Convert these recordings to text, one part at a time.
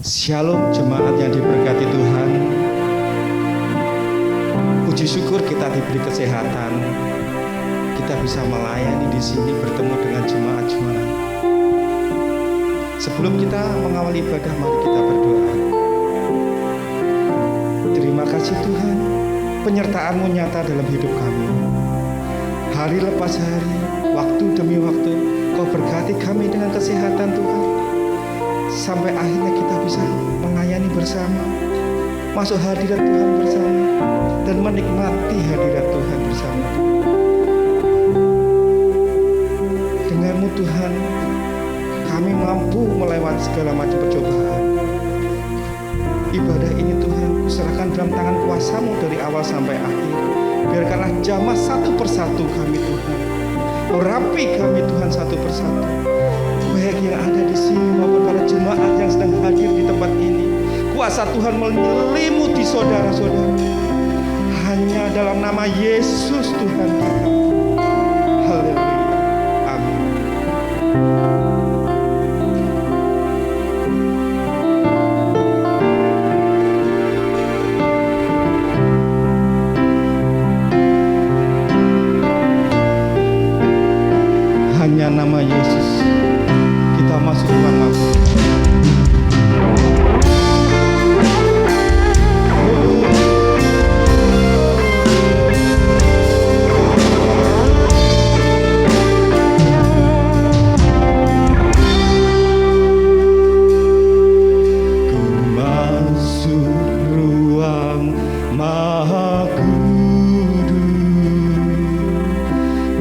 Shalom jemaat yang diberkati Tuhan. Puji syukur kita diberi kesehatan. Kita bisa melayani di sini bertemu dengan jemaat-jemaat. Sebelum kita mengawali ibadah, mari kita berdoa. Terima kasih Tuhan, penyertaan-Mu nyata dalam hidup kami. Hari lepas hari, waktu demi waktu, Kau berkati kami dengan kesehatan Tuhan. Sampai akhirnya kita bisa melayani bersama, masuk hadirat Tuhan bersama, dan menikmati hadirat Tuhan bersama. Denganmu Tuhan, kami mampu melewati segala macam percobaan. Ibadah ini Tuhan, kuserahkan dalam tangan kuasa-Mu dari awal sampai akhir. Biarkanlah jamah satu persatu kami Tuhan, urapi kami Tuhan satu persatu, baik yang ada di sini maupun para jemaat yang sedang hadir di tempat ini. Kuasa Tuhan menyelimuti saudara-saudara. Hanya dalam nama Yesus Tuhan kita. Haleluya. Amin. Hanya nama Yesus kita masuk ruang mampu. Ku masuk ruang Maha Kudus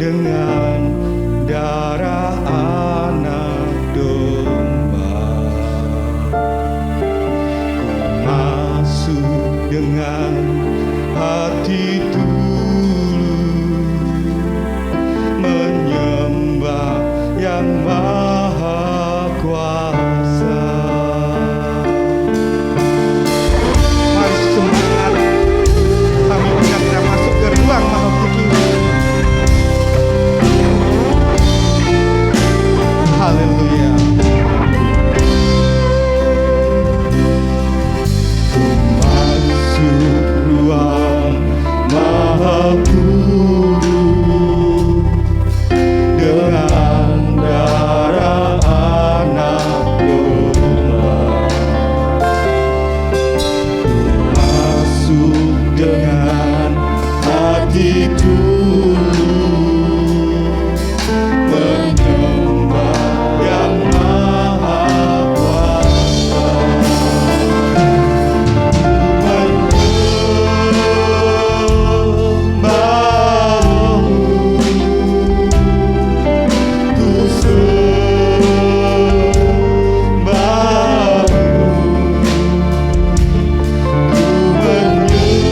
dengan darah anak domba. Ku masuk dengan hati tulus, menyembah yang maha kuasa. Mari semangat, kami kita masuk ke ruang Maha Kudus. Haleluya. Ku masuk ruang Maha Kudus dengan darah anak domba. Ku masuk dengan hati tulus, menyembah yang maha kuasa. Menyembah-Mu, ku sembah-Mu, ku menyembah-Mu.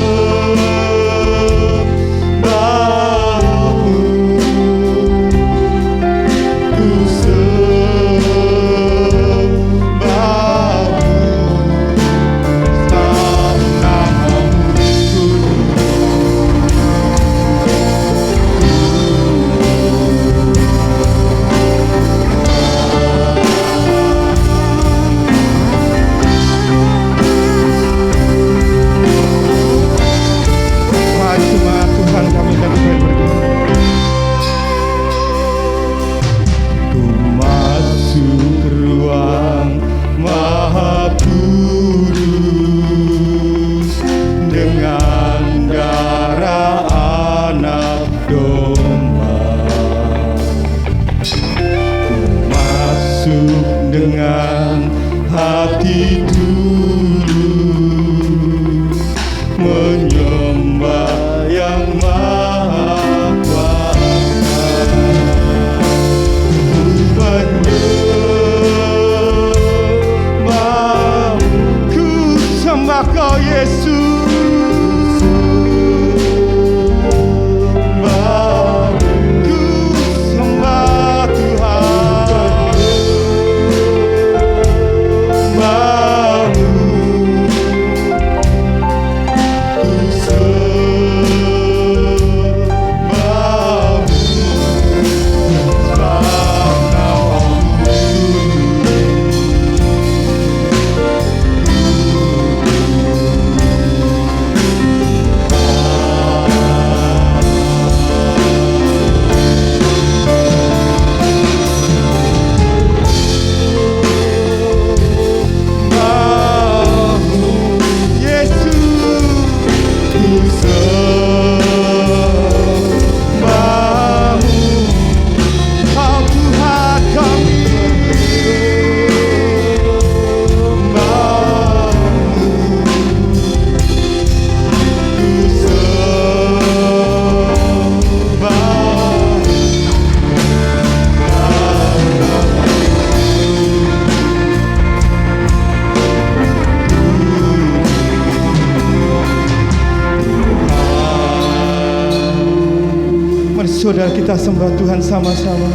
Mari saudara kita sembah Tuhan sama-sama.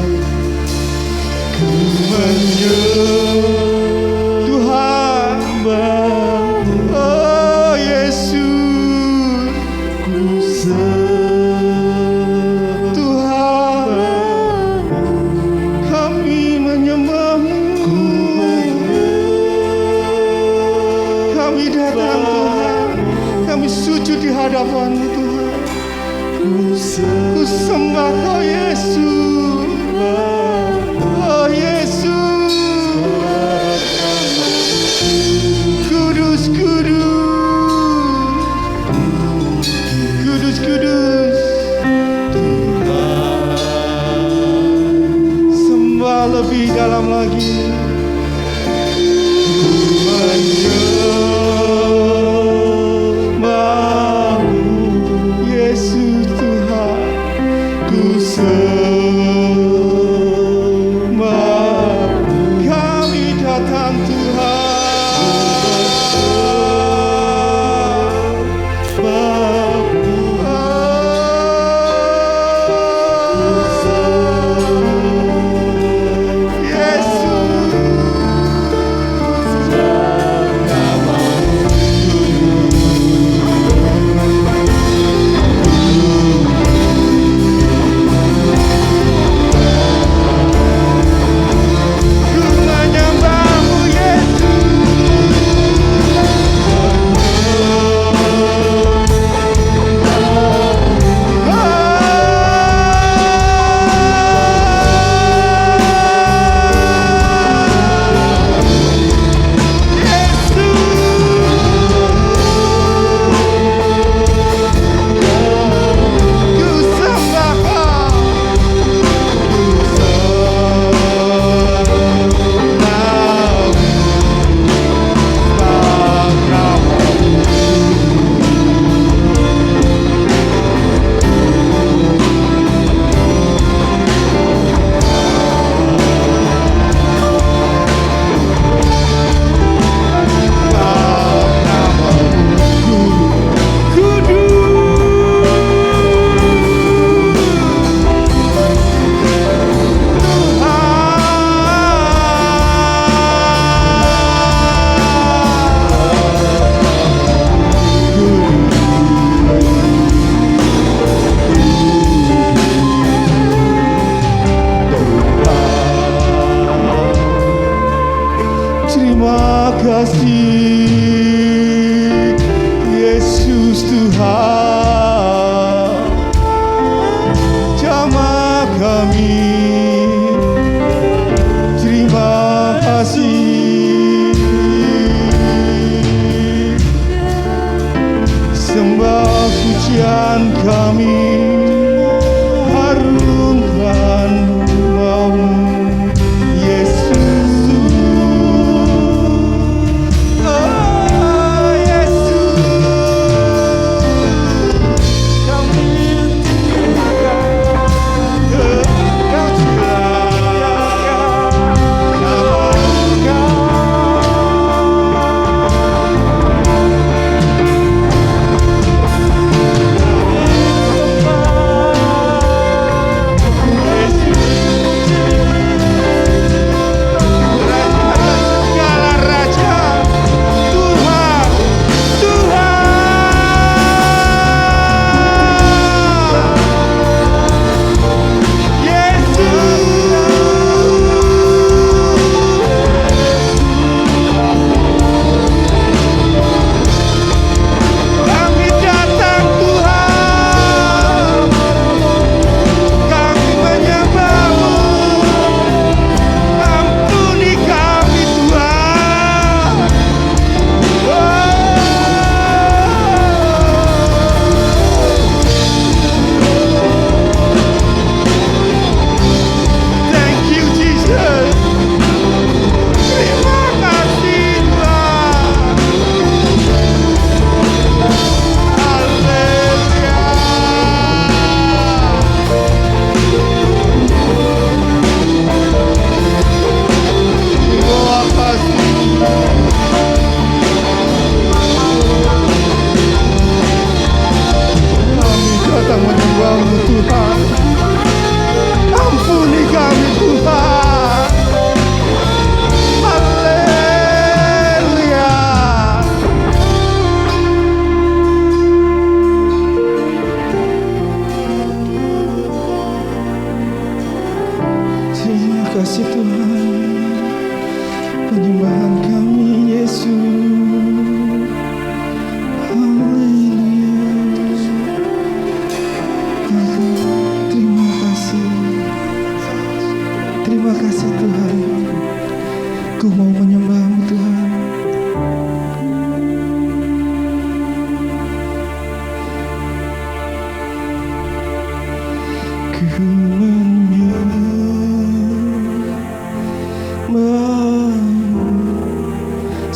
Ku menyembah Tuhan, oh Yesus, ku sembah Tuhan, kami menyembah-Mu, kami datang Tuhan, kami sujud di hadapan-Mu Tuhan, ku sembah Kau Yesus, oh Yesus, kudus, kudus, kudus, kudus, sembah lebih dalam lagi. Menyembah-Mu Yesus Tuhan, ku sembah, kami datang Tuhan.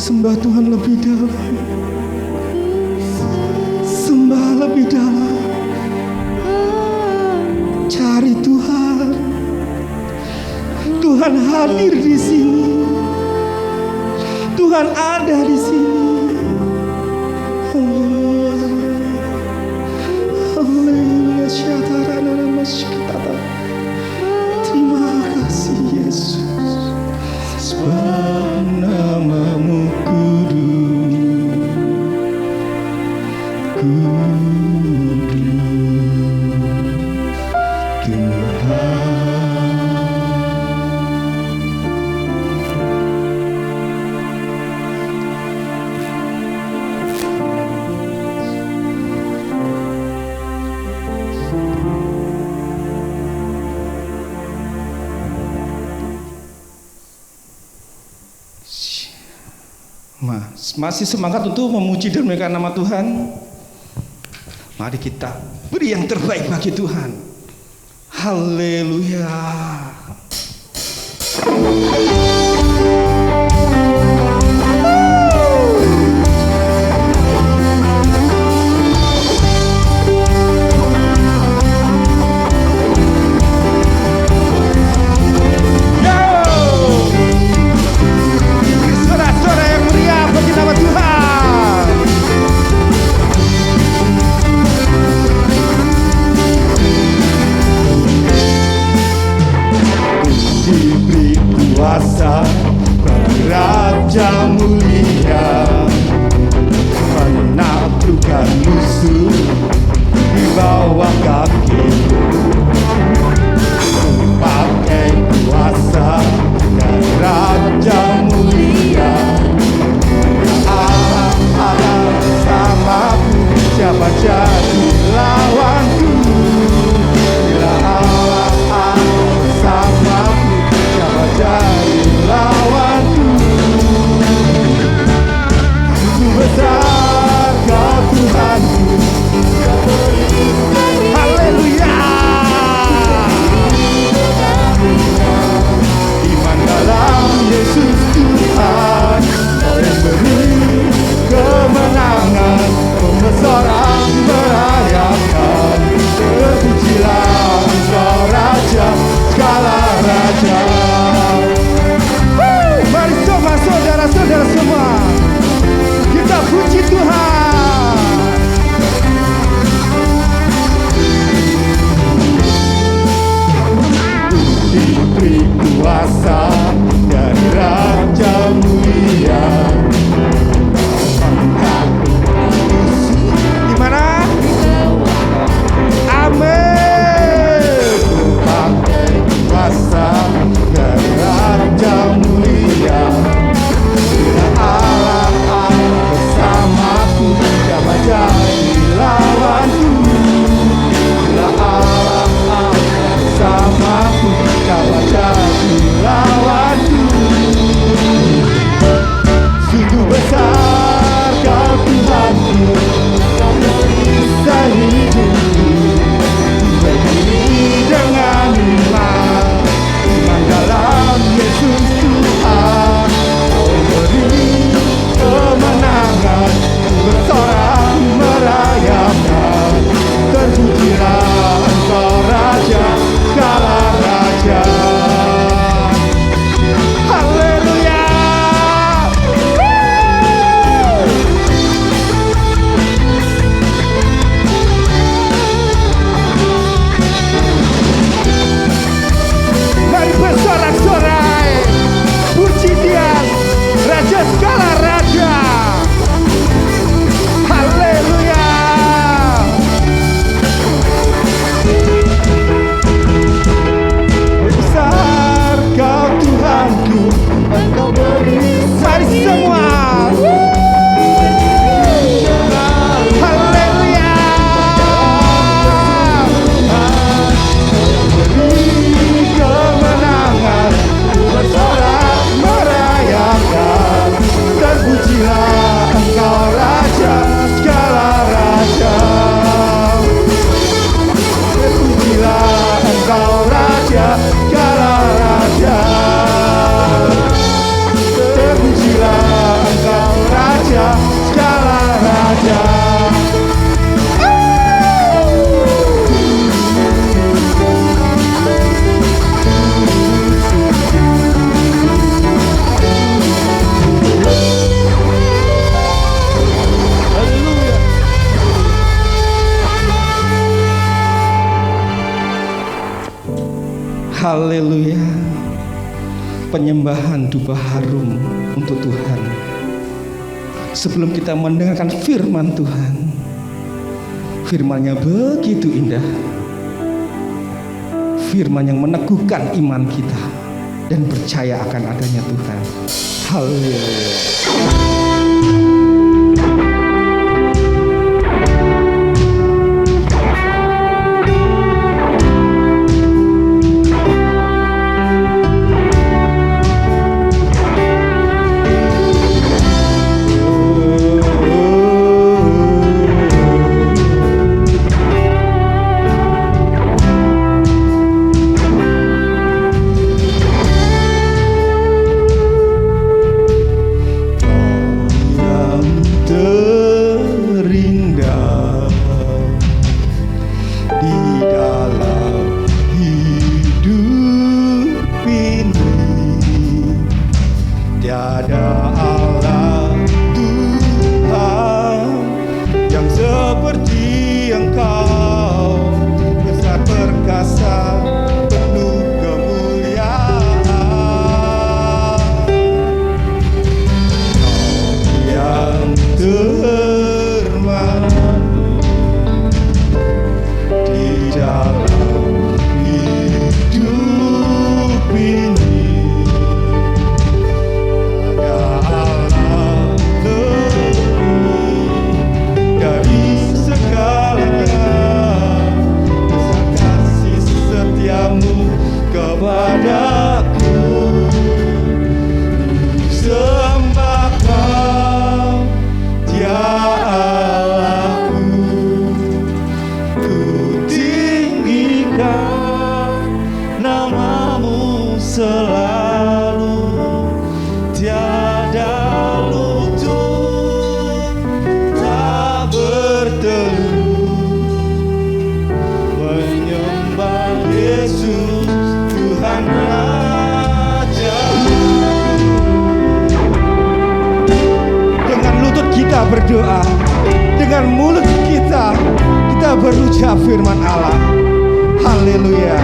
Sembah Tuhan lebih dalam, sembah lebih dalam, cari Tuhan. Tuhan hadir di sini, Tuhan ada di sini. Haleluya, terima kasih Yesus. Sebab namamu kudus, kudus Tuhan. Masih semangat untuk memuji dan memuliakan nama Tuhan? Mari kita beri yang terbaik bagi Tuhan. Haleluya. Kuasa bagi Raja mulia, menaklukkan musuh di bawah kaki. Pakai kuasa dari Raja mulia, Allah Allah bersamaku, siapa jadi lawanku? Bila Allah Allah bersamaku, siapa jadi lawanku? Sungguh besar Kau Tuhanku. Haleluya. Iman dalam Yesus Tuhan, Kau yang beri kemenangan, pembesaran merayakan. Terpujilah Engkau Raja segala raja. Mari semua saudara-saudara semua, kita puji Tuhan. Diberi kuasa dari Raja mulia, di mana? Amin. Pakai kuasa dari Raja mulia, bila Allah Allah bersamaku, siapa jadi lawanku? Bila Allah Allah bersamaku, siapa jadi lawanku? Haleluya. Penyembahan dupa harum untuk Tuhan. Sebelum kita mendengarkan firman Tuhan, firman-Nya begitu indah, firman yang meneguhkan iman kita dan percaya akan adanya Tuhan. Haleluya. Berdoa dengan mulut kita berucap firman Allah. Haleluya.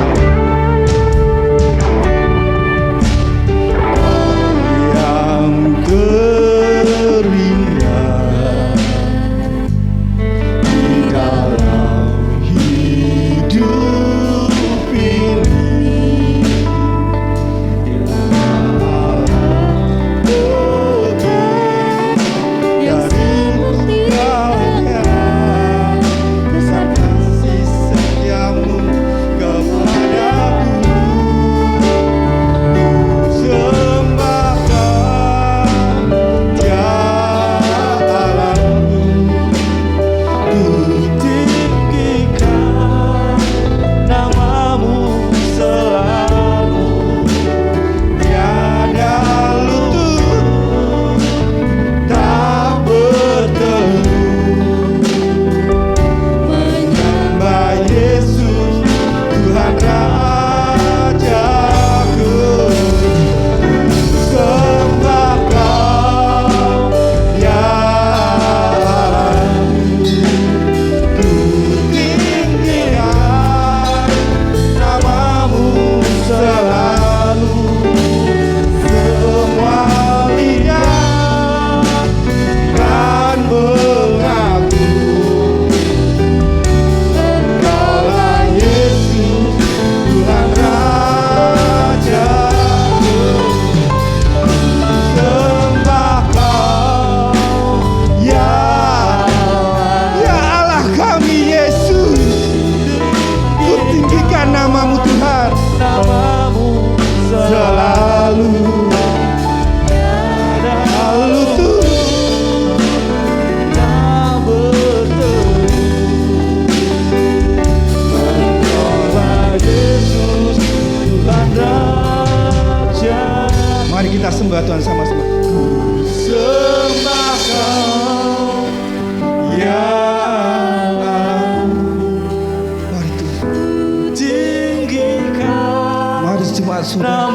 Yang terindah di dalam hidup ini, sembah Tuhan sama-sama. Ku sembah Kau ya Allah. Mari Tuhan tinggikan. Mari jemaat saudara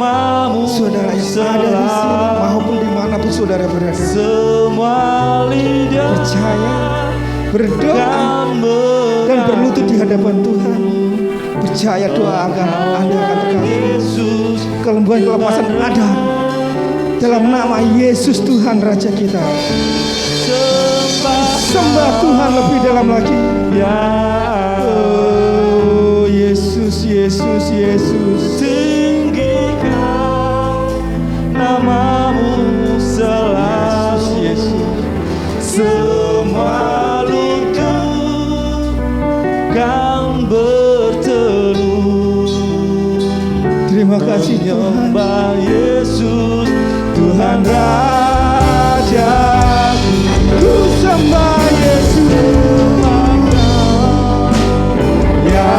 yang ada di sini maupun dimanapun saudara berada. Semua lidah percaya, berdoa dan berlutut di hadapan Tuhan. percaya doa Anda akan terkabul. Kelembuan kelepasan ada dalam nama Yesus Tuhan Raja kita. Sembah Tuhan lebih dalam lagi. Oh Yesus, Yesus, Yesus. Tinggikan namamu selalu, Yesus. Semua lutut kan berteduh. Terima kasih Tuhan. Menyembah Yesus, Tuhan Raja. Ku sembah Yesus. Ya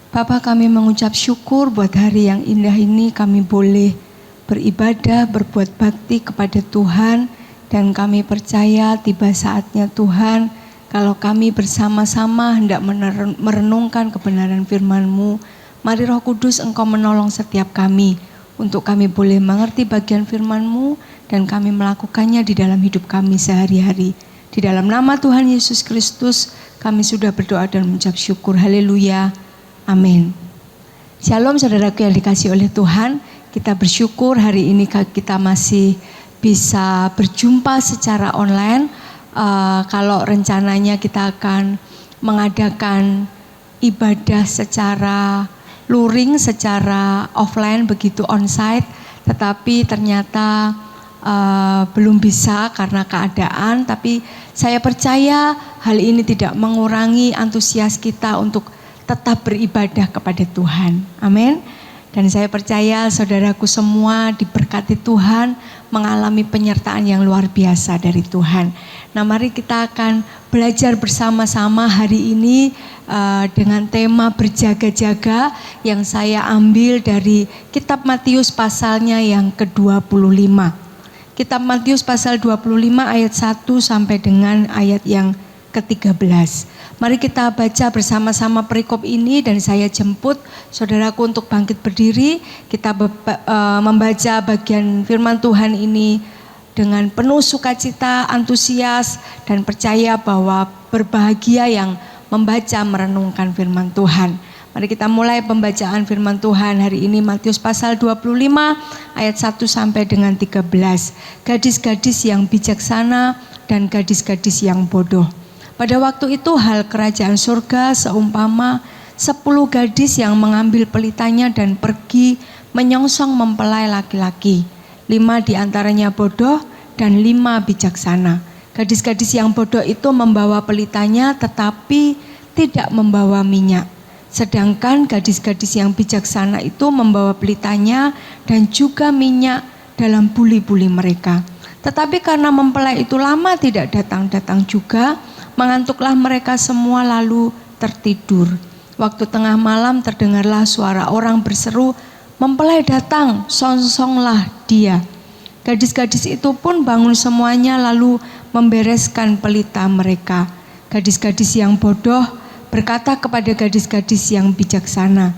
Bapa, kami mengucap syukur buat hari yang indah ini kami boleh beribadah, berbuat bakti kepada Tuhan, dan kami percaya tiba saatnya Tuhan kalau kami bersama-sama hendak merenungkan kebenaran firman-Mu. Mari Roh Kudus Engkau menolong setiap kami untuk kami boleh mengerti bagian firman-Mu dan kami melakukannya di dalam hidup kami sehari-hari. Di dalam nama Tuhan Yesus Kristus kami sudah berdoa dan mengucap syukur. Haleluya. Amin. Shalom saudaraku yang dikasihi oleh Tuhan. Kita bersyukur hari ini kita masih bisa berjumpa secara online. Kalau rencananya kita akan mengadakan ibadah secara luring, secara offline begitu onsite, tetapi ternyata belum bisa karena keadaan. Tapi saya percaya hal ini tidak mengurangi antusias kita untuk tetap beribadah kepada Tuhan. Amin. Dan saya percaya saudaraku semua diberkati Tuhan, mengalami penyertaan yang luar biasa dari Tuhan. Nah, mari kita akan belajar bersama-sama hari ini dengan tema berjaga-jaga yang saya ambil dari kitab Matius pasalnya yang ke-25. Kitab Matius pasal 25 ayat 1 sampai dengan ayat yang ke-13. Mari kita baca bersama-sama perikop ini dan saya jemput saudaraku untuk bangkit berdiri. Kita membaca bagian firman Tuhan ini dengan penuh sukacita, antusias, dan percaya bahwa berbahagia yang membaca merenungkan firman Tuhan. Mari kita mulai pembacaan firman Tuhan hari ini Matius pasal 25 ayat 1 sampai dengan 13. Gadis-gadis yang bijaksana dan gadis-gadis yang bodoh. Pada waktu itu hal kerajaan surga seumpama 10 gadis yang mengambil pelitanya dan pergi menyongsong mempelai laki-laki. 5 diantaranya bodoh dan 5 bijaksana. Gadis-gadis yang bodoh itu membawa pelitanya tetapi tidak membawa minyak. Sedangkan gadis-gadis yang bijaksana itu membawa pelitanya dan juga minyak dalam buli-buli mereka. Tetapi karena mempelai itu lama tidak datang-datang juga, mengantuklah mereka semua lalu tertidur. Waktu tengah malam terdengarlah suara orang berseru, "Mempelai datang, songsonglah dia." Gadis-gadis itu pun bangun semuanya lalu membereskan pelita mereka. Gadis-gadis yang bodoh berkata kepada gadis-gadis yang bijaksana,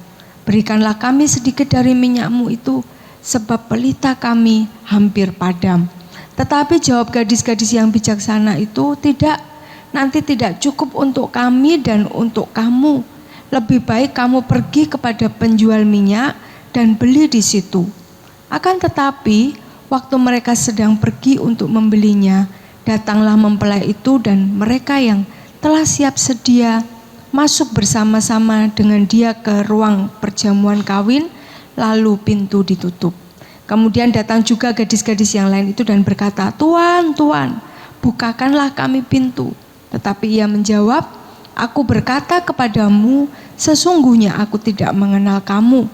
"Berikanlah kami sedikit dari minyakmu itu, sebab pelita kami hampir padam." Tetapi jawab gadis-gadis yang bijaksana itu, "Tidak, nanti tidak cukup untuk kami dan untuk kamu. Lebih baik kamu pergi kepada penjual minyak dan beli di situ." Akan tetapi waktu mereka sedang pergi untuk membelinya, Datanglah mempelai itu dan mereka yang telah siap sedia masuk bersama-sama dengan dia ke ruang perjamuan kawin, lalu pintu ditutup. Kemudian datang juga gadis-gadis yang lain itu dan berkata, "Tuan, Tuan, bukakanlah kami pintu." Tetapi ia menjawab, "Aku berkata kepadamu, sesungguhnya aku tidak mengenal kamu.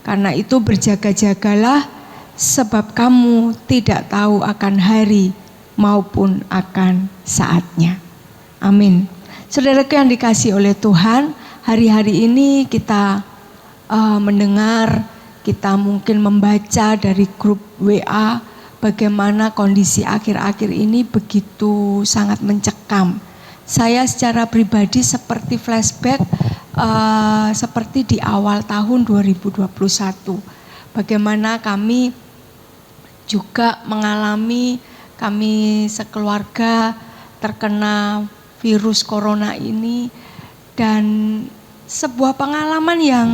Karena itu berjaga-jagalah, sebab kamu tidak tahu akan hari maupun akan saatnya." Amin. Saudaraku yang dikasihi oleh Tuhan, hari-hari ini kita mendengar, kita mungkin membaca dari grup WA bagaimana kondisi akhir-akhir ini begitu sangat mencekam. Saya secara pribadi seperti flashback seperti di awal tahun 2021. Bagaimana kami juga mengalami, kami sekeluarga terkena virus corona ini, dan sebuah pengalaman yang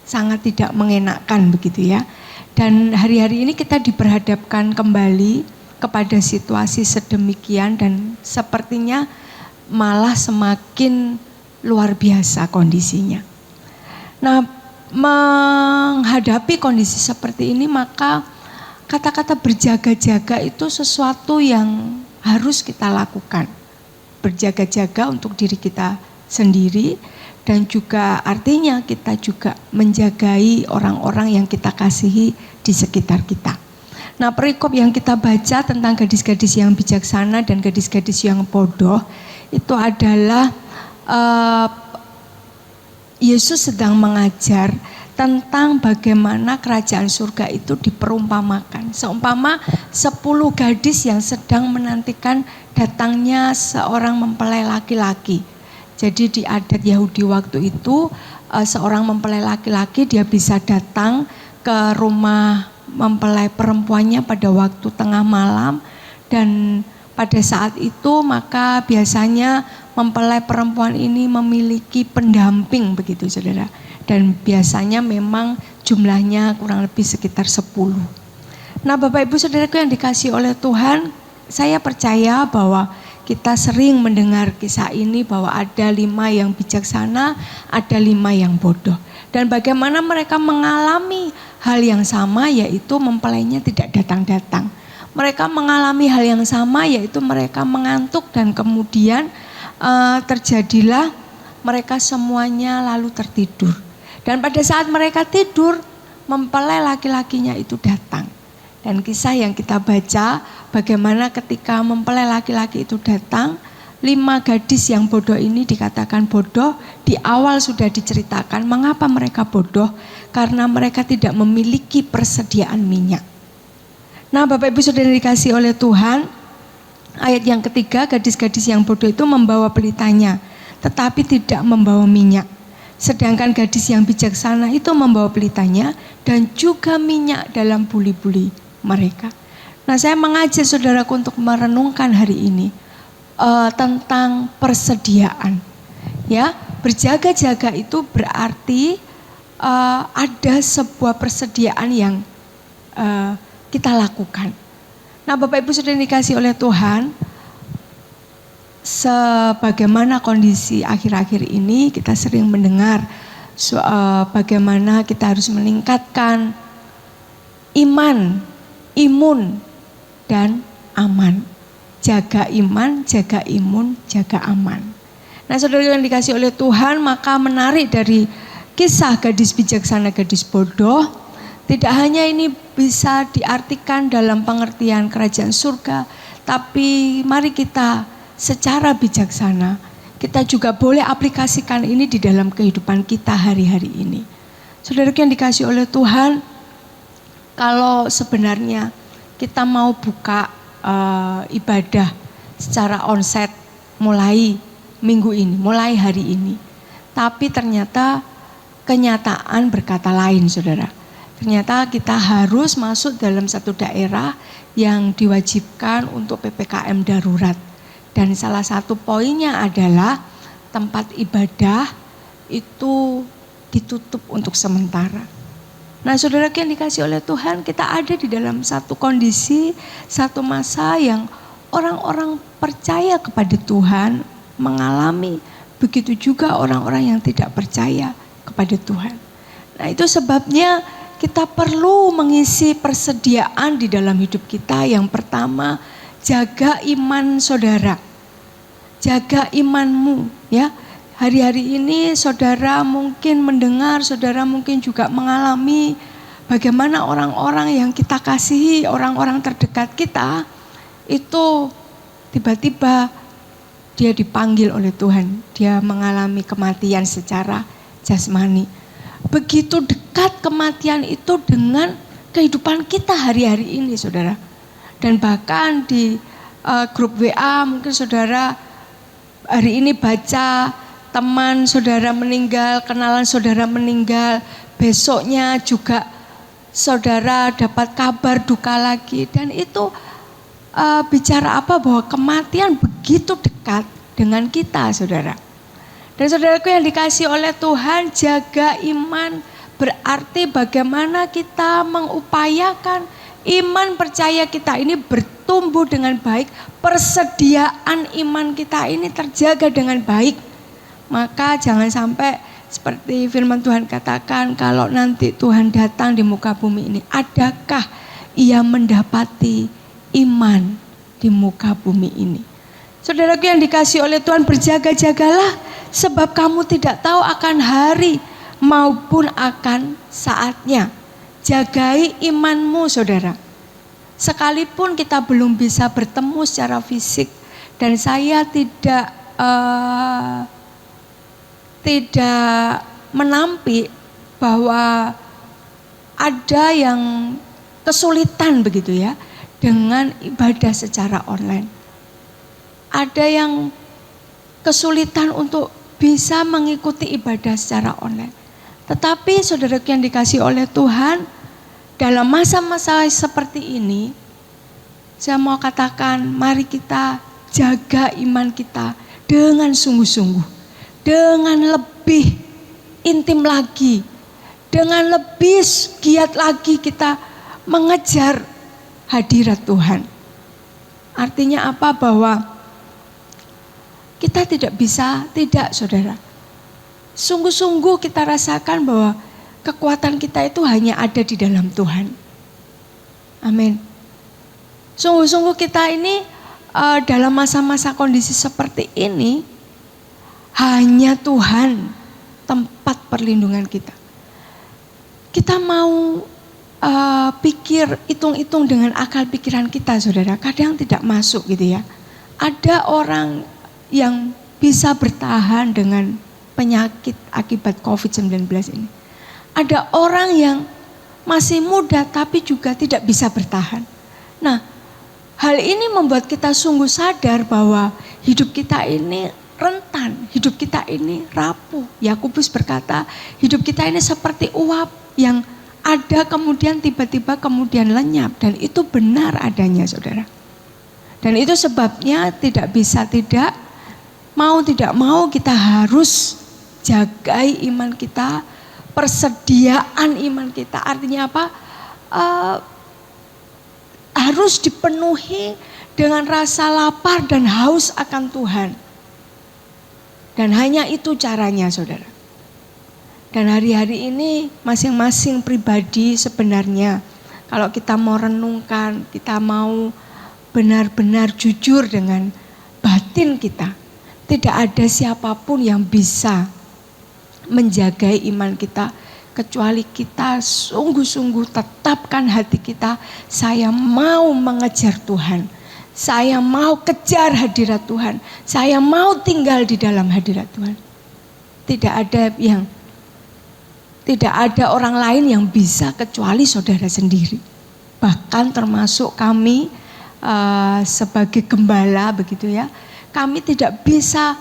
sangat tidak mengenakan begitu ya. Dan hari-hari ini kita diperhadapkan kembali kepada situasi sedemikian dan sepertinya malah semakin luar biasa kondisinya. Nah, menghadapi kondisi seperti ini maka kata-kata berjaga-jaga itu sesuatu yang harus kita lakukan. Berjaga-jaga untuk diri kita sendiri dan juga artinya kita juga menjagai orang-orang yang kita kasihi di sekitar kita. Nah, perikop yang kita baca tentang gadis-gadis yang bijaksana dan gadis-gadis yang bodoh itu adalah Yesus sedang mengajar tentang bagaimana kerajaan surga itu diperumpamakan. Seumpama 10 gadis yang sedang menantikan datangnya seorang mempelai laki-laki. Jadi di adat Yahudi waktu itu seorang mempelai laki-laki dia bisa datang ke rumah mempelai perempuannya pada waktu tengah malam, dan pada saat itu maka biasanya mempelai perempuan ini memiliki pendamping begitu saudara. Dan biasanya memang jumlahnya kurang lebih sekitar 10. Nah, Bapak Ibu Saudaraku yang dikasihi oleh Tuhan, saya percaya bahwa kita sering mendengar kisah ini bahwa ada 5 yang bijaksana, ada 5 yang bodoh. Dan bagaimana mereka mengalami hal yang sama, yaitu mempelainya tidak datang-datang. Mereka mengalami hal yang sama, yaitu mereka mengantuk dan kemudian terjadilah mereka semuanya lalu tertidur. Dan pada saat mereka tidur, mempelai laki-lakinya itu datang. Dan kisah yang kita baca bagaimana ketika mempelai laki-laki itu datang, 5 gadis yang bodoh ini dikatakan bodoh. Di awal sudah diceritakan mengapa mereka bodoh, karena mereka tidak memiliki persediaan minyak. Nah, Bapak Ibu Saudara dikasihi oleh Tuhan, ayat yang ketiga, gadis-gadis yang bodoh itu membawa pelitanya, tetapi tidak membawa minyak. Sedangkan gadis yang bijaksana itu membawa pelitanya dan juga minyak dalam buli-buli mereka. Nah, saya mengajak saudaraku untuk merenungkan hari ini tentang persediaan. Ya, berjaga-jaga itu berarti ada sebuah persediaan yang kita lakukan. Nah, Bapak Ibu sudah dikasih oleh Tuhan, sebagaimana kondisi akhir-akhir ini kita sering mendengar bagaimana kita harus meningkatkan iman, imun, dan aman. Jaga iman, jaga imun, jaga aman. Nah, saudara yang dikasih oleh Tuhan, maka menarik dari kisah gadis bijaksana, gadis bodoh, tidak hanya ini bisa diartikan dalam pengertian kerajaan surga, tapi mari kita secara bijaksana, kita juga boleh aplikasikan ini di dalam kehidupan kita hari-hari ini. Saudara yang dikasih oleh Tuhan, kalau sebenarnya kita mau buka ibadah secara onset mulai minggu ini, mulai hari ini, tapi ternyata kenyataan berkata lain, saudara. Ternyata kita harus masuk dalam satu daerah yang diwajibkan untuk PPKM darurat. Dan salah satu poinnya adalah tempat ibadah itu ditutup untuk sementara. Nah, saudara yang dikasih oleh Tuhan, kita ada di dalam satu kondisi, satu masa yang orang-orang percaya kepada Tuhan mengalami, begitu juga orang-orang yang tidak percaya kepada Tuhan. Nah, itu sebabnya kita perlu mengisi persediaan di dalam hidup kita. Yang pertama, jaga iman saudara. Jaga imanmu, ya. Hari-hari ini saudara mungkin mendengar, saudara mungkin juga mengalami bagaimana orang-orang yang kita kasihi, orang-orang terdekat kita, itu tiba-tiba dia dipanggil oleh Tuhan. Dia mengalami kematian secara jasmani. Begitu dekat kematian itu dengan kehidupan kita hari-hari ini, saudara. Dan bahkan di grup WA mungkin saudara hari ini baca teman saudara meninggal, kenalan saudara meninggal, besoknya juga saudara dapat kabar duka lagi. Dan itu bicara apa? Bahwa kematian begitu dekat dengan kita, saudara. Dan saudaraku yang dikasihi oleh Tuhan, jaga iman berarti bagaimana kita mengupayakan iman percaya kita ini bertumbuh dengan baik, persediaan iman kita ini terjaga dengan baik. Maka jangan sampai seperti firman Tuhan katakan, kalau nanti Tuhan datang di muka bumi ini, adakah ia mendapati iman di muka bumi ini? Saudaraku yang dikasihi oleh Tuhan, berjaga-jagalah, sebab kamu tidak tahu akan hari maupun akan saatnya. Jagai imanmu, saudara. Sekalipun kita belum bisa bertemu secara fisik, dan saya tidak menampik bahwa ada yang kesulitan begitu ya dengan ibadah secara online. Ada yang kesulitan untuk bisa mengikuti ibadah secara online. Tetapi saudaraku yang dikasihi oleh Tuhan, dalam masa-masa seperti ini, saya mau katakan, mari kita jaga iman kita dengan sungguh-sungguh. Dengan lebih intim lagi, dengan lebih giat lagi kita mengejar hadirat Tuhan. Artinya apa? Bahwa kita tidak saudara. Sungguh-sungguh kita rasakan bahwa kekuatan kita itu hanya ada di dalam Tuhan. Amin. Sungguh-sungguh kita ini dalam masa-masa kondisi seperti ini, hanya Tuhan tempat perlindungan kita. Kita mau pikir, hitung-hitung dengan akal pikiran kita, saudara, kadang tidak masuk gitu ya. Ada orang yang bisa bertahan dengan penyakit akibat COVID-19 ini. Ada orang yang masih muda tapi juga tidak bisa bertahan. Nah, hal ini membuat kita sungguh sadar bahwa hidup kita ini rentan, hidup kita ini rapuh. Yakobus berkata, hidup kita ini seperti uap yang ada kemudian tiba-tiba kemudian lenyap. Dan itu benar adanya, saudara. Dan itu sebabnya tidak mau kita harus jagai iman kita, persediaan iman kita. Artinya apa? Harus dipenuhi dengan rasa lapar dan haus akan Tuhan. Dan hanya itu caranya, saudara. Dan hari-hari ini masing-masing pribadi sebenarnya, kalau kita mau renungkan, kita mau benar-benar jujur dengan batin kita, tidak ada siapapun yang bisa menjagai iman kita kecuali kita sungguh-sungguh tetapkan hati kita, saya mau mengejar Tuhan. Saya mau kejar hadirat Tuhan. Saya mau tinggal di dalam hadirat Tuhan. Tidak ada orang lain yang bisa kecuali saudara sendiri. Bahkan termasuk kami sebagai gembala begitu ya. Kami tidak bisa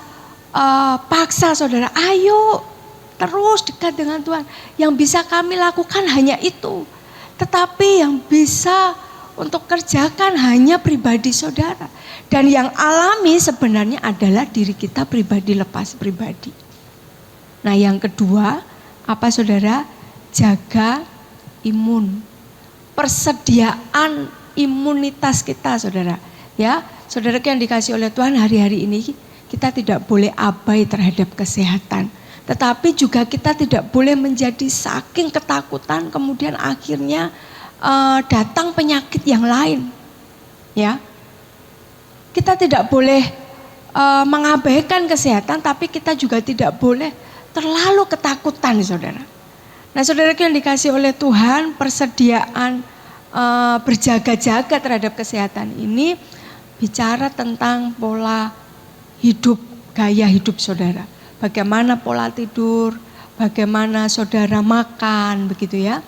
paksa saudara, ayo terus dekat dengan Tuhan. Yang bisa kami lakukan hanya itu. Tetapi yang bisa untuk kerjakan hanya pribadi saudara. Dan yang alami sebenarnya adalah diri kita pribadi lepas pribadi. Nah, yang kedua, apa saudara? Jaga imun. Persediaan imunitas kita, saudara. Ya, Saudara yang dikasih oleh Tuhan, hari-hari ini kita tidak boleh abai terhadap kesehatan. Tetapi juga kita tidak boleh menjadi saking ketakutan kemudian akhirnya datang penyakit yang lain. Ya. Kita tidak boleh mengabaikan kesehatan, tapi kita juga tidak boleh terlalu ketakutan, saudara. Nah, saudara yang dikasih oleh Tuhan, persediaan berjaga-jaga terhadap kesehatan ini bicara tentang pola hidup, gaya hidup saudara. Bagaimana pola tidur, bagaimana saudara makan, begitu ya.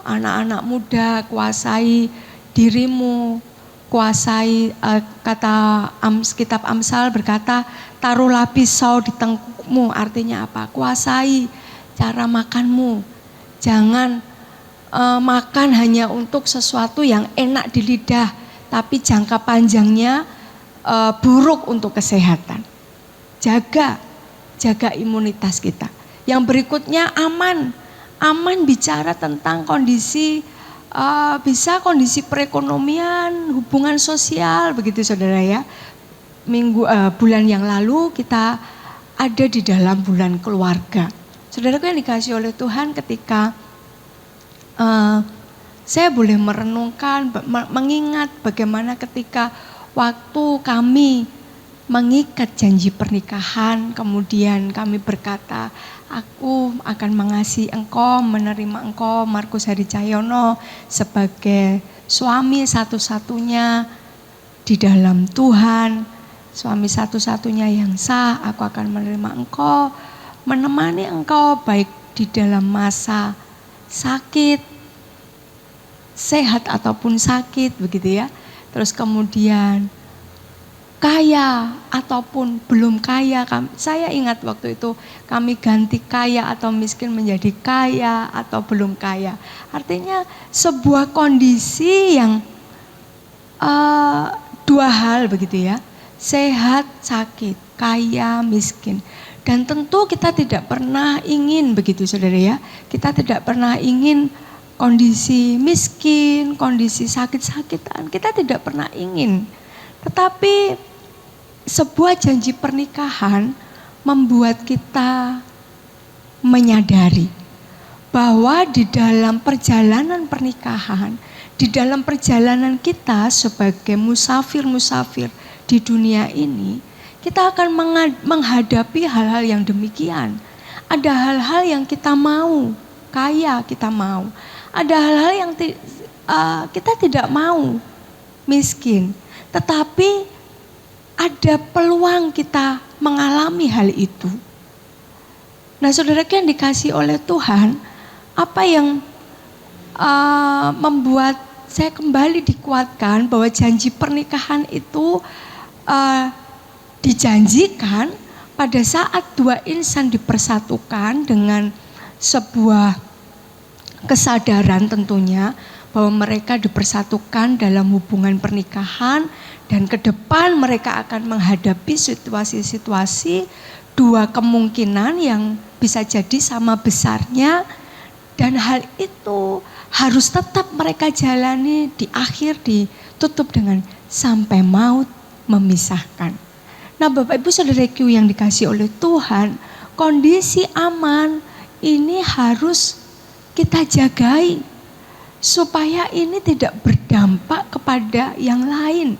Anak-anak muda, kuasai dirimu, kuasai kata kitab Amsal berkata, taruhlah pisau di tengkukmu, artinya apa? Kuasai cara makanmu. Jangan makan hanya untuk sesuatu yang enak di lidah, tapi jangka panjangnya buruk untuk kesehatan. Jaga imunitas kita. Yang berikutnya aman bicara tentang kondisi bisa kondisi perekonomian, hubungan sosial, begitu saudara ya. Bulan yang lalu kita ada di dalam bulan keluarga. Saudaraku yang dikasih oleh Tuhan, ketika saya boleh merenungkan, mengingat bagaimana ketika waktu kami mengikat janji pernikahan, kemudian kami berkata, aku akan mengasihi engkau, menerima engkau Markus Hadi Cahyono sebagai suami satu-satunya di dalam Tuhan, suami satu-satunya yang sah. Aku akan menerima engkau, menemani engkau baik di dalam masa sakit, sehat ataupun sakit, begitu ya. Terus kemudian kaya ataupun belum kaya, saya ingat waktu itu kami ganti kaya atau miskin menjadi kaya atau belum kaya. Artinya sebuah kondisi yang dua hal, begitu ya, sehat, sakit, kaya, miskin. Dan tentu kita tidak pernah ingin, begitu saudara ya, kita tidak pernah ingin kondisi miskin, kondisi sakit-sakitan, kita tidak pernah ingin. Tetapi sebuah janji pernikahan membuat kita menyadari bahwa di dalam perjalanan pernikahan, di dalam perjalanan kita sebagai musafir-musafir di dunia ini, kita akan menghadapi hal-hal yang demikian. Ada hal-hal yang kita mau, kaya kita mau. Ada hal-hal yang kita tidak mau, miskin. Tetapi ada peluang kita mengalami hal itu. Nah, saudara yang dikasih oleh Tuhan, apa yang membuat saya kembali dikuatkan bahwa janji pernikahan itu dijanjikan pada saat dua insan dipersatukan dengan sebuah kesadaran tentunya bahwa mereka dipersatukan dalam hubungan pernikahan dan ke depan mereka akan menghadapi situasi-situasi dua kemungkinan yang bisa jadi sama besarnya, dan hal itu harus tetap mereka jalani, di akhir ditutup dengan sampai maut memisahkan. Nah, Bapak Ibu Saudaraku yang dikasih oleh Tuhan, kondisi aman ini harus kita jagai supaya ini tidak berdampak kepada yang lain.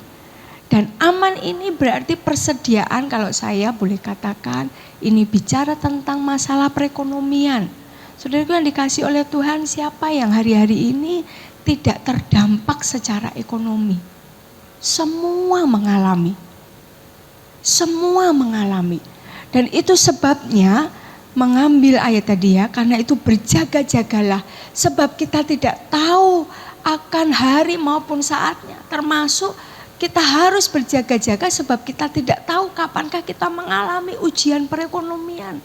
Dan aman ini berarti persediaan, kalau saya boleh katakan, ini bicara tentang masalah perekonomian. Saudaraku yang dikasih oleh Tuhan, siapa yang hari-hari ini tidak terdampak secara ekonomi? Semua mengalami. Semua mengalami. Dan itu sebabnya mengambil ayat tadi ya, karena itu berjaga-jagalah. Sebab kita tidak tahu akan hari maupun saatnya, termasuk kita harus berjaga-jaga sebab kita tidak tahu kapankah kita mengalami ujian perekonomian.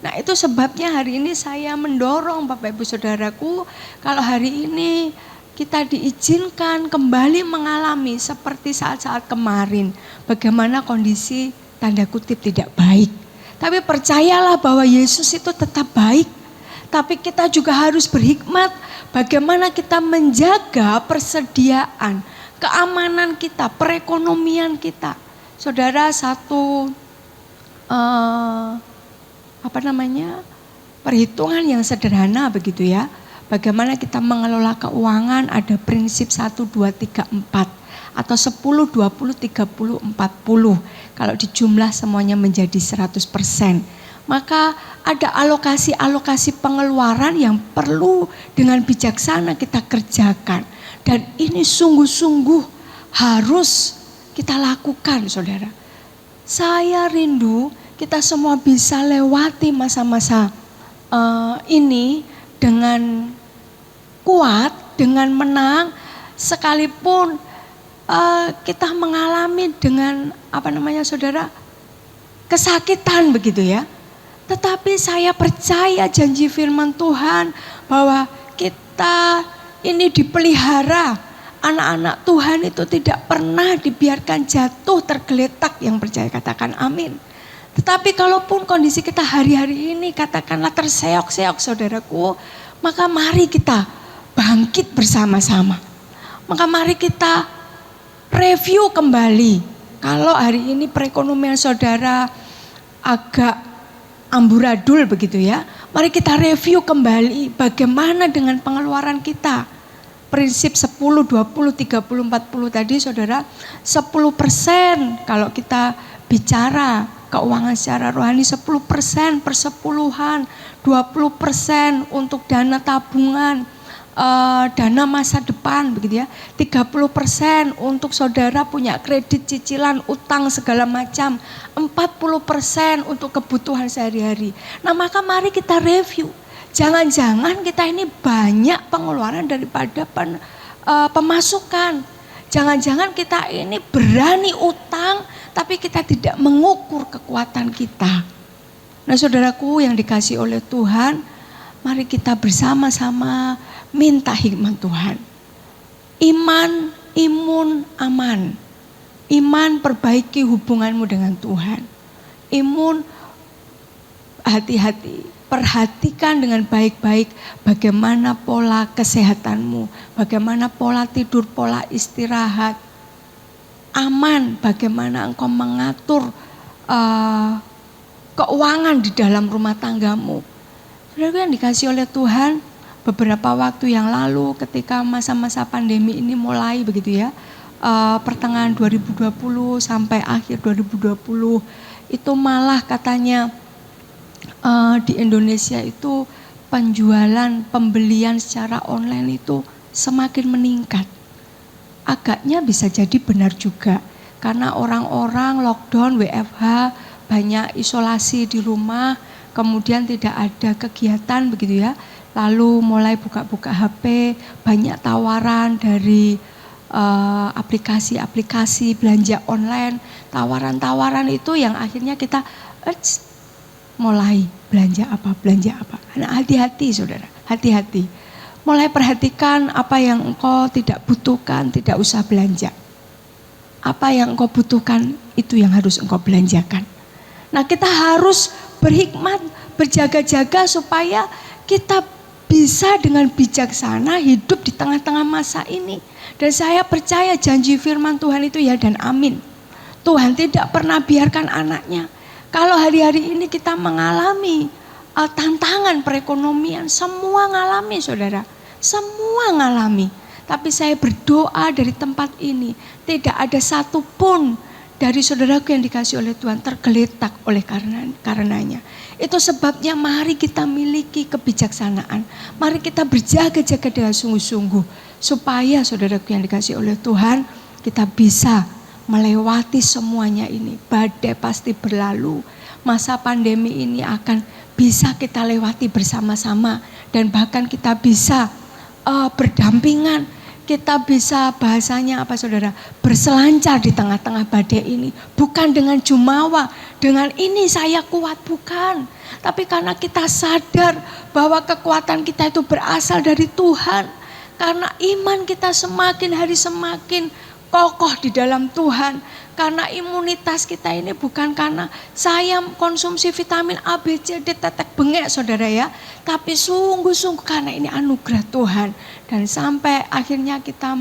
Nah, itu sebabnya hari ini saya mendorong Bapak Ibu Saudaraku, kalau hari ini kita diizinkan kembali mengalami seperti saat-saat kemarin, bagaimana kondisi tanda kutip tidak baik. Tapi percayalah bahwa Yesus itu tetap baik. Tapi kita juga harus berhikmat bagaimana kita menjaga persediaan. keamanan kita, perekonomian kita. Saudara, satu perhitungan yang sederhana begitu ya. Bagaimana kita mengelola keuangan, ada prinsip 1, 2, 3, 4 atau 10, 20, 30, 40. Kalau dijumlah semuanya menjadi 100%. Maka ada alokasi-alokasi pengeluaran yang perlu dengan bijaksana kita kerjakan. Dan ini sungguh-sungguh harus kita lakukan, saudara. Saya rindu kita semua bisa lewati masa-masa ini dengan kuat, dengan menang, sekalipun kita mengalami dengan saudara, kesakitan begitu ya. Tetapi saya percaya janji firman Tuhan bahwa kita ini dipelihara. Anak-anak Tuhan itu tidak pernah dibiarkan jatuh tergeletak. Yang percaya katakan amin. Tetapi kalaupun kondisi kita hari-hari ini katakanlah terseok-seok saudaraku, maka mari kita bangkit bersama-sama. Maka mari kita review kembali. Kalau hari ini perekonomian saudara agak amburadul begitu ya, mari kita review kembali bagaimana dengan pengeluaran kita. Prinsip 10, 20, 30, 40 tadi saudara, 10% kalau kita bicara keuangan secara rohani, 10% persepuluhan, 20% untuk dana tabungan, dana masa depan begitu ya, 30% untuk saudara punya kredit cicilan, utang segala macam, 40% untuk kebutuhan sehari-hari. Nah maka mari kita review. Jangan-jangan kita ini banyak pengeluaran daripada pemasukan. Jangan-jangan kita ini berani utang tapi kita tidak mengukur kekuatan kita. Nah saudaraku yang dikasihi oleh Tuhan, mari kita bersama-sama minta hikmat Tuhan. Iman, imun, aman. Iman, perbaiki hubunganmu dengan Tuhan. Imun, hati-hati, perhatikan dengan baik-baik bagaimana pola kesehatanmu, bagaimana pola tidur, pola istirahat. Aman, bagaimana engkau mengatur keuangan di dalam rumah tanggamu. Saudara yang dikasihi oleh Tuhan, beberapa waktu yang lalu ketika masa-masa pandemi ini mulai begitu ya, pertengahan 2020 sampai akhir 2020, itu malah katanya di Indonesia itu penjualan, pembelian secara online itu semakin meningkat. Agaknya bisa jadi benar juga, karena orang-orang lockdown, WFH, banyak isolasi di rumah, kemudian tidak ada kegiatan begitu ya. Lalu mulai buka-buka HP, banyak tawaran dari aplikasi-aplikasi belanja online. Tawaran-tawaran itu yang akhirnya kita mulai belanja apa. Nah hati-hati saudara, hati-hati. Mulai perhatikan apa yang engkau tidak butuhkan, tidak usah belanja. Apa yang engkau butuhkan itu yang harus engkau belanjakan. Nah kita harus berhikmat, berjaga-jaga supaya kita bisa dengan bijaksana hidup di tengah-tengah masa ini. Dan saya percaya janji firman Tuhan itu ya dan amin. Tuhan tidak pernah biarkan anaknya. Kalau hari-hari ini kita mengalami tantangan perekonomian, semua ngalami saudara. Semua ngalami. Tapi saya berdoa dari tempat ini, tidak ada satupun dari saudaraku yang dikasih oleh Tuhan tergeletak oleh karenanya. Itu sebabnya mari kita miliki kebijaksanaan. Mari kita berjaga-jaga dengan sungguh-sungguh. Supaya saudaraku yang dikasih oleh Tuhan, kita bisa melewati semuanya ini. Badai pasti berlalu. Masa pandemi ini akan bisa kita lewati bersama-sama. Dan bahkan kita bisa berdampingan. Kita bisa bahasanya saudara, berselancar di tengah-tengah badai ini. Bukan dengan jumawa, dengan ini saya kuat, bukan. Tapi karena kita sadar bahwa kekuatan kita itu berasal dari Tuhan. Karena iman kita semakin hari semakin kokoh di dalam Tuhan. Karena imunitas kita ini bukan karena saya konsumsi vitamin A, B, C, D, tetek bengek saudara ya. Tapi sungguh-sungguh karena ini anugerah Tuhan. Dan sampai akhirnya kita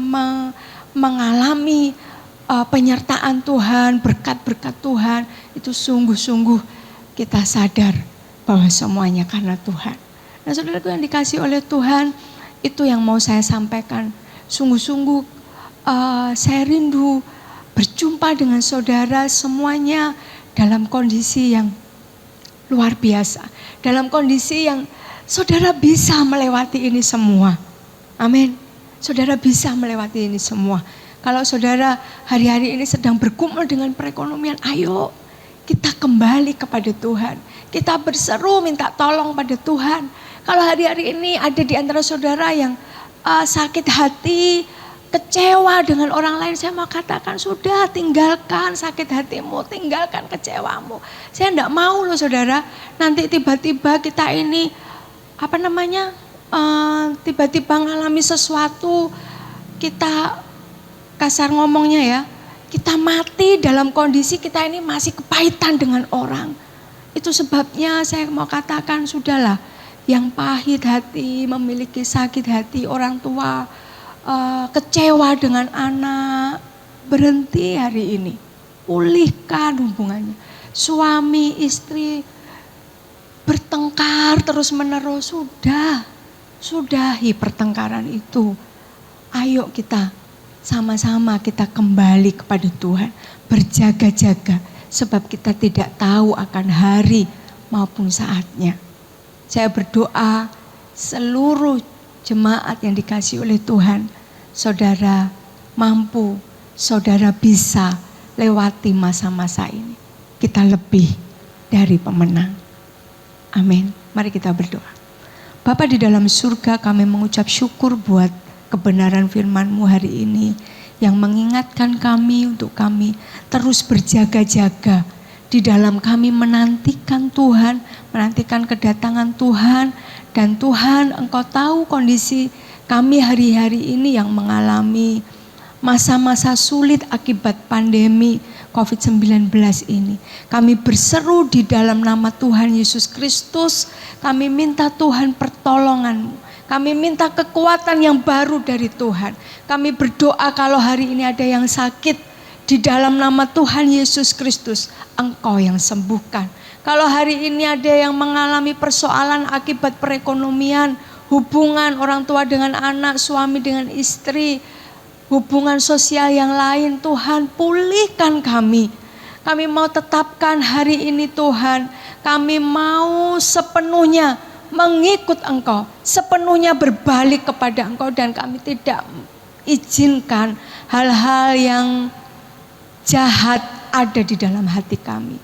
mengalami penyertaan Tuhan, berkat-berkat Tuhan, itu sungguh-sungguh kita sadar bahwa semuanya karena Tuhan. Nah, saudaraku yang dikasih oleh Tuhan, itu yang mau saya sampaikan. Sungguh-sungguh saya rindu berjumpa dengan saudara semuanya dalam kondisi yang luar biasa. Dalam kondisi yang saudara bisa melewati ini semua. Amin. Saudara bisa melewati ini semua. Kalau saudara hari-hari ini sedang bergumul dengan perekonomian, ayo kita kembali kepada Tuhan. Kita berseru minta tolong pada Tuhan. Kalau hari-hari ini ada di antara saudara yang sakit hati, kecewa dengan orang lain, saya mau katakan sudah, tinggalkan sakit hatimu, tinggalkan kecewamu. Saya enggak mau loh saudara, nanti tiba-tiba kita ini tiba-tiba ngalami sesuatu, kita kasar ngomongnya ya, kita mati dalam kondisi kita ini masih kepahitan dengan orang. Itu sebabnya saya mau katakan sudahlah, yang pahit hati, memiliki sakit hati orang tua, kecewa dengan anak, berhenti hari ini, pulihkan hubungannya. Suami istri bertengkar terus menerus, sudahi pertengkaran itu. Ayo kita sama-sama kita kembali kepada Tuhan, berjaga-jaga, sebab kita tidak tahu akan hari maupun saatnya. Saya berdoa seluruh jemaat yang dikasih oleh Tuhan, saudara mampu, saudara bisa lewati masa-masa ini. Kita lebih dari pemenang. Amin. Mari kita berdoa. Bapa di dalam surga, kami mengucap syukur buat kebenaran firman-Mu hari ini yang mengingatkan kami untuk kami terus berjaga-jaga di dalam kami menantikan Tuhan, menantikan kedatangan Tuhan. Dan Tuhan, Engkau tahu kondisi kami hari-hari ini yang mengalami masa-masa sulit akibat pandemi COVID-19 ini. Kami berseru di dalam nama Tuhan Yesus Kristus, kami minta Tuhan pertolongan-Mu. Kami minta kekuatan yang baru dari Tuhan. Kami berdoa kalau hari ini ada yang sakit, di dalam nama Tuhan Yesus Kristus, Engkau yang sembuhkan. Kalau hari ini ada yang mengalami persoalan akibat perekonomian, hubungan orang tua dengan anak, suami dengan istri, hubungan sosial yang lain, Tuhan pulihkan kami. Kami mau tetapkan hari ini Tuhan, kami mau sepenuhnya mengikut Engkau, sepenuhnya berbalik kepada Engkau, dan kami tidak izinkan hal-hal yang jahat ada di dalam hati kami.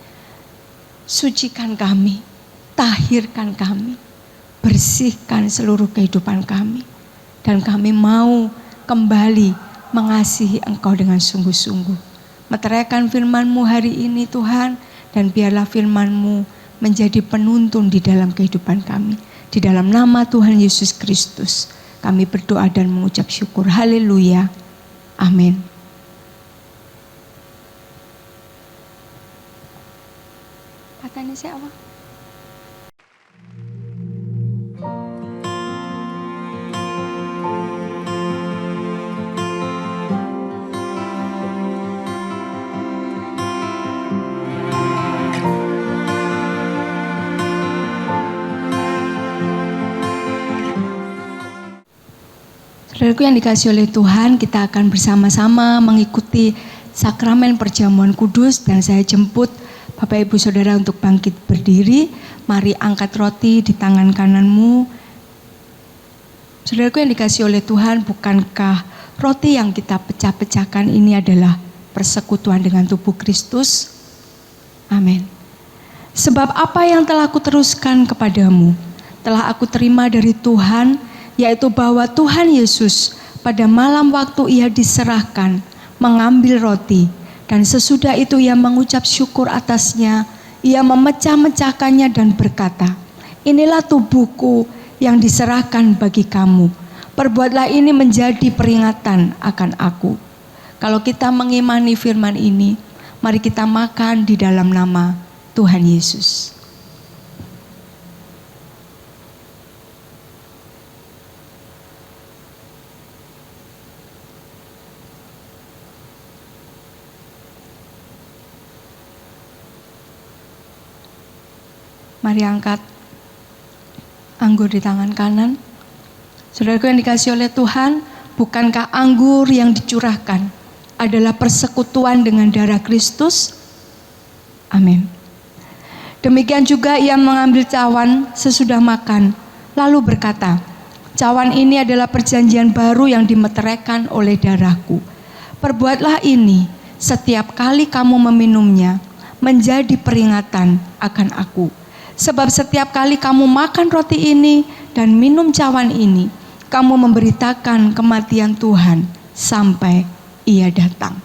Sucikan kami, tahirkan kami, bersihkan seluruh kehidupan kami, dan kami mau kembali mengasihi Engkau dengan sungguh-sungguh. Meteraikan firman-Mu hari ini Tuhan, dan biarlah firman-Mu menjadi penuntun di dalam kehidupan kami. Di dalam nama Tuhan Yesus Kristus kami berdoa dan mengucap syukur. Haleluya. Amin. Katanya siapa? Saudaraku yang dikasih oleh Tuhan, kita akan bersama-sama mengikuti sakramen perjamuan kudus, dan saya jemput Bapak Ibu Saudara untuk bangkit berdiri. Mari angkat roti di tangan kananmu. Saudaraku yang dikasih oleh Tuhan, bukankah roti yang kita pecah-pecahkan ini adalah persekutuan dengan tubuh Kristus? Amin. Sebab apa yang telah aku teruskan kepadamu, telah aku terima dari Tuhan, yaitu bahwa Tuhan Yesus pada malam waktu Ia diserahkan mengambil roti, dan sesudah itu Ia mengucap syukur atasnya, Ia memecah-mecahkannya dan berkata, inilah tubuhku yang diserahkan bagi kamu, perbuatlah ini menjadi peringatan akan aku. Kalau kita mengimani firman ini, mari kita makan di dalam nama Tuhan Yesus. Mari angkat anggur di tangan kanan. Saudaraku yang dikasihi oleh Tuhan, bukankah anggur yang dicurahkan adalah persekutuan dengan darah Kristus? Amin. Demikian juga ia mengambil cawan sesudah makan, lalu berkata, cawan ini adalah perjanjian baru yang dimeteraikan oleh darahku. Perbuatlah ini setiap kali kamu meminumnya, menjadi peringatan akan aku. Sebab setiap kali kamu makan roti ini dan minum cawan ini, kamu memberitakan kematian Tuhan sampai ia datang.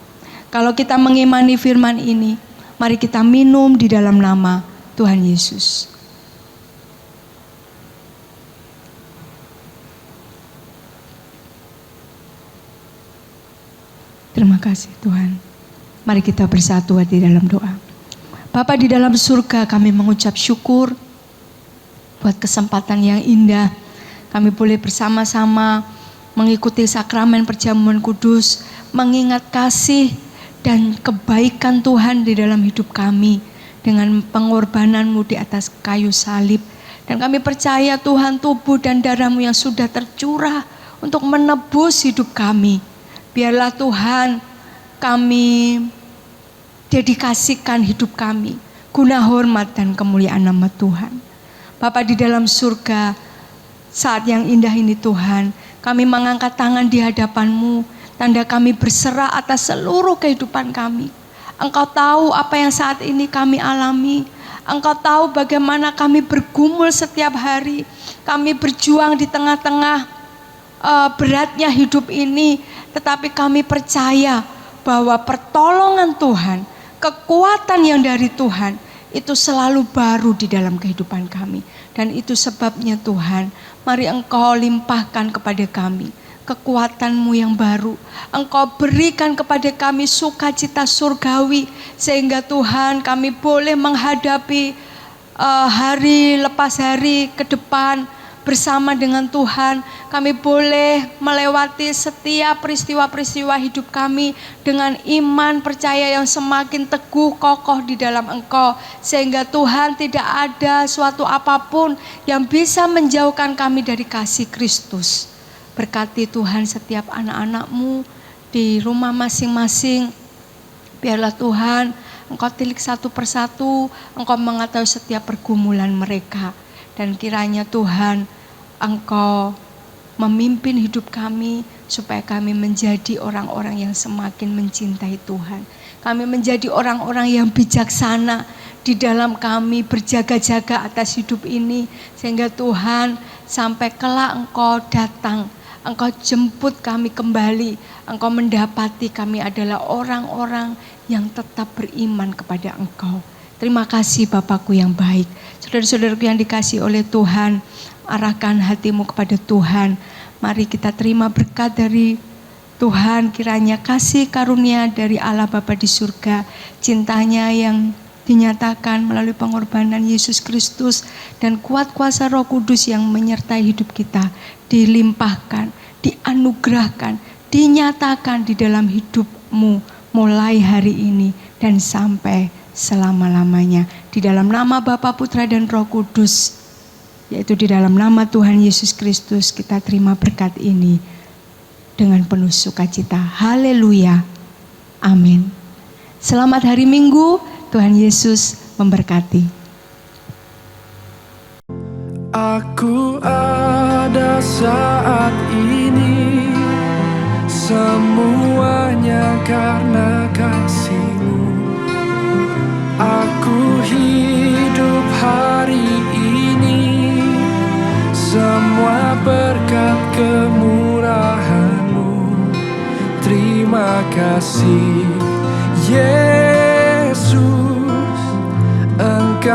Kalau kita mengimani firman ini, mari kita minum di dalam nama Tuhan Yesus. Terima kasih Tuhan. Mari kita bersatu di dalam doa. Bapa di dalam surga, kami mengucap syukur buat kesempatan yang indah. Kami boleh bersama-sama mengikuti sakramen perjamuan kudus, mengingat kasih dan kebaikan Tuhan di dalam hidup kami dengan pengorbanan-Mu di atas kayu salib. Dan kami percaya Tuhan, tubuh dan darah-Mu yang sudah tercurah untuk menebus hidup kami. Biarlah Tuhan, kami dedikasikan hidup kami guna hormat dan kemuliaan nama Tuhan. Bapa di dalam surga, saat yang indah ini Tuhan, kami mengangkat tangan di hadapan-Mu, tanda kami berserah atas seluruh kehidupan kami. Engkau tahu apa yang saat ini kami alami. Engkau tahu bagaimana kami bergumul setiap hari. Kami berjuang di tengah-tengah beratnya hidup ini, tetapi kami percaya bahwa pertolongan Tuhan, kekuatan yang dari Tuhan itu selalu baru di dalam kehidupan kami. Dan itu sebabnya Tuhan, mari Engkau limpahkan kepada kami kekuatan-Mu yang baru. Engkau berikan kepada kami sukacita surgawi, sehingga Tuhan kami boleh menghadapi hari lepas hari ke depan bersama dengan Tuhan. Kami boleh melewati setiap peristiwa-peristiwa hidup kami dengan iman percaya yang semakin teguh kokoh di dalam Engkau, sehingga Tuhan tidak ada suatu apapun yang bisa menjauhkan kami dari kasih Kristus. Berkati Tuhan setiap anak-anak-Mu di rumah masing-masing. Biarlah Tuhan Engkau tilik satu persatu, Engkau mengetahui setiap pergumulan mereka. Dan kiranya Tuhan, Engkau memimpin hidup kami supaya kami menjadi orang-orang yang semakin mencintai Tuhan. Kami menjadi orang-orang yang bijaksana di dalam kami berjaga-jaga atas hidup ini. Sehingga Tuhan, sampai kelak Engkau datang, Engkau jemput kami kembali, Engkau mendapati kami adalah orang-orang yang tetap beriman kepada Engkau. Terima kasih Bapakku yang baik. Saudara-saudaraku yang dikasihi oleh Tuhan, arahkan hatimu kepada Tuhan. Mari kita terima berkat dari Tuhan. Kiranya kasih karunia dari Allah Bapa di surga, cintanya yang dinyatakan melalui pengorbanan Yesus Kristus, dan kuat kuasa Roh Kudus yang menyertai hidup kita dilimpahkan, dianugerahkan, dinyatakan di dalam hidupmu mulai hari ini dan sampai selama-lamanya. Di dalam nama Bapa, Putra dan Roh Kudus, yaitu di dalam nama Tuhan Yesus Kristus, kita terima berkat ini dengan penuh sukacita. Haleluya. Amin. Selamat hari Minggu. Tuhan Yesus memberkati. Aku ada saat ini, semuanya karena kasih-Mu. Aku hidup hari ini, semua berkat kemurahan-Mu. Terima kasih Yesus.